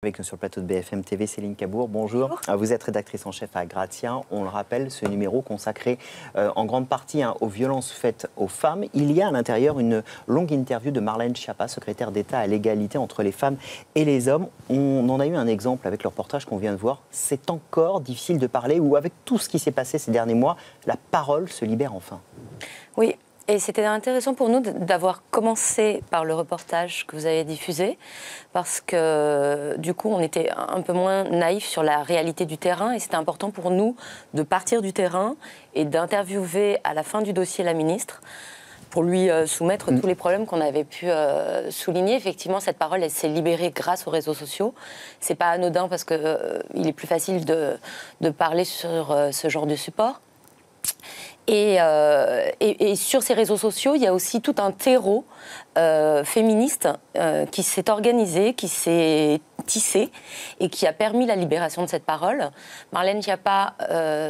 Avec nous sur le plateau de BFM TV, Céline Cabour, bonjour. Vous êtes rédactrice en chef à Grazia. On le rappelle, ce numéro consacré en grande partie aux violences faites aux femmes. Il y a à l'intérieur une longue interview de Marlène Schiappa, secrétaire d'État à l'égalité entre les femmes et les hommes. On en a eu un exemple avec le reportage qu'on vient de voir. C'est encore difficile de parler ou avec tout ce qui s'est passé ces derniers mois, la parole se libère enfin. Oui. Et c'était intéressant pour nous d'avoir commencé par le reportage que vous avez diffusé, parce que du coup, on était un peu moins naïfs sur la réalité du terrain, et c'était important pour nous de partir du terrain et d'interviewer à la fin du dossier la ministre, pour lui soumettre tous les problèmes qu'on avait pu souligner. Effectivement, cette parole, elle s'est libérée grâce aux réseaux sociaux. C'est pas anodin parce qu'il est plus facile de parler sur ce genre de support. Et sur ces réseaux sociaux, il y a aussi tout un terreau féministe qui s'est organisé, qui s'est tissé et qui a permis la libération de cette parole. Marlène Schiappa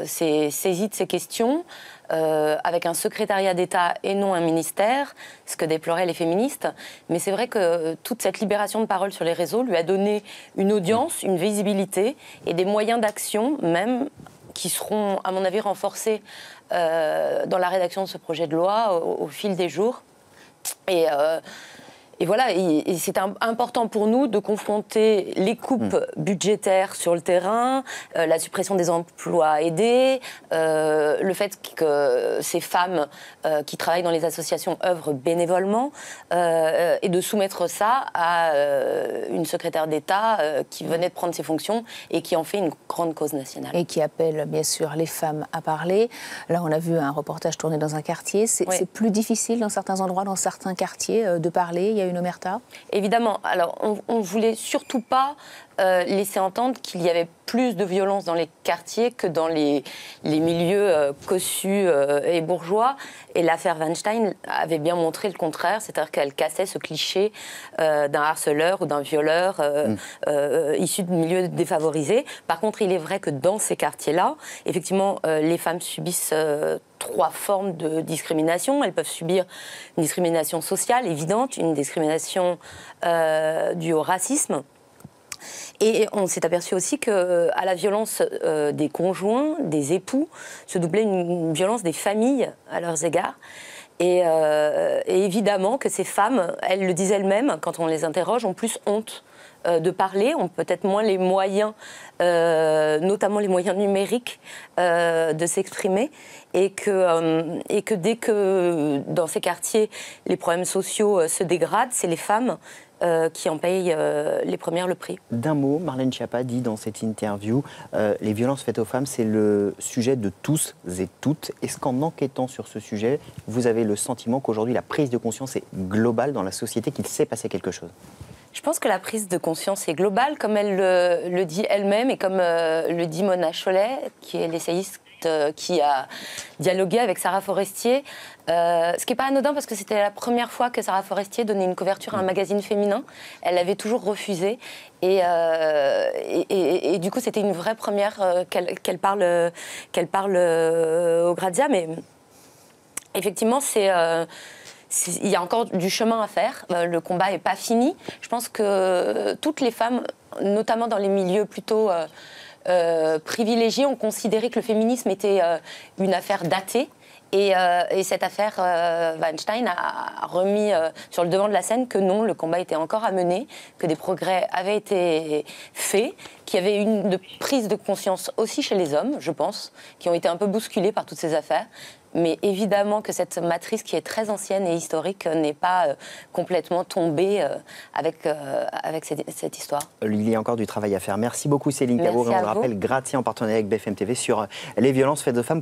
s'est saisie de ces questions avec un secrétariat d'État et non un ministère, ce que déploraient les féministes. Mais c'est vrai que toute cette libération de parole sur les réseaux lui a donné une audience, une visibilité et des moyens d'action même qui seront, à mon avis, renforcés dans la rédaction de ce projet de loi au fil des jours. Et voilà, et c'est important pour nous de confronter les coupes budgétaires sur le terrain, la suppression des emplois aidés, le fait que ces femmes qui travaillent dans les associations œuvrent bénévolement, et de soumettre ça à une secrétaire d'État qui venait de prendre ses fonctions et qui en fait une grande cause nationale. Et qui appelle bien sûr les femmes à parler. Là, on a vu un reportage tourné dans un quartier. C'est plus difficile dans certains endroits, dans certains quartiers, de parler. Il y a une omerta. Évidemment. Alors, on voulait surtout pas laisser entendre qu'il y avait plus de violence dans les quartiers que dans les milieux cossus et bourgeois. Et l'affaire Weinstein avait bien montré le contraire, c'est-à-dire qu'elle cassait ce cliché d'un harceleur ou d'un violeur issu de milieux défavorisés. Par contre, il est vrai que dans ces quartiers-là, effectivement, les femmes subissent trois formes de discrimination. Elles peuvent subir une discrimination sociale évidente, une discrimination due au racisme. Et on s'est aperçu aussi qu'à la violence des conjoints, des époux, se doublait une violence des familles à leurs égards. Et évidemment que ces femmes, elles le disent elles-mêmes, quand on les interroge, ont plus honte de parler, ont peut-être moins les moyens, notamment les moyens numériques, de s'exprimer. Et que dès que dans ces quartiers, les problèmes sociaux se dégradent, c'est les femmes qui en payent les premières le prix. D'un mot, Marlène Schiappa dit dans cette interview les violences faites aux femmes, c'est le sujet de tous et toutes. Est-ce qu'en enquêtant sur ce sujet, vous avez le sentiment qu'aujourd'hui la prise de conscience est globale dans la société, qu'il s'est passé quelque chose ? Je pense que la prise de conscience est globale, comme elle le dit elle-même et comme le dit Mona Chollet, qui est l'essayiste qui a dialogué avec Sarah Forestier. Ce qui n'est pas anodin parce que c'était la première fois que Sarah Forestier donnait une couverture à un magazine féminin. Elle l'avait toujours refusé. Et du coup, c'était une vraie première qu'elle parle au Grazia. Mais effectivement, il y a encore du chemin à faire. Le combat n'est pas fini. Je pense que toutes les femmes, notamment dans les milieux plutôt privilégiés, ont considéré que le féminisme était une affaire datée. Et cette affaire Weinstein a remis sur le devant de la scène que non, le combat était encore à mener, que des progrès avaient été faits, qu'il y avait une prise de conscience aussi chez les hommes, je pense, qui ont été un peu bousculés par toutes ces affaires. Mais évidemment que cette matrice qui est très ancienne et historique n'est pas complètement tombée avec cette histoire. Il y a encore du travail à faire. Merci beaucoup Céline Cabour. On le rappelle, Grazia en partenariat avec BFM TV sur les violences faites aux femmes.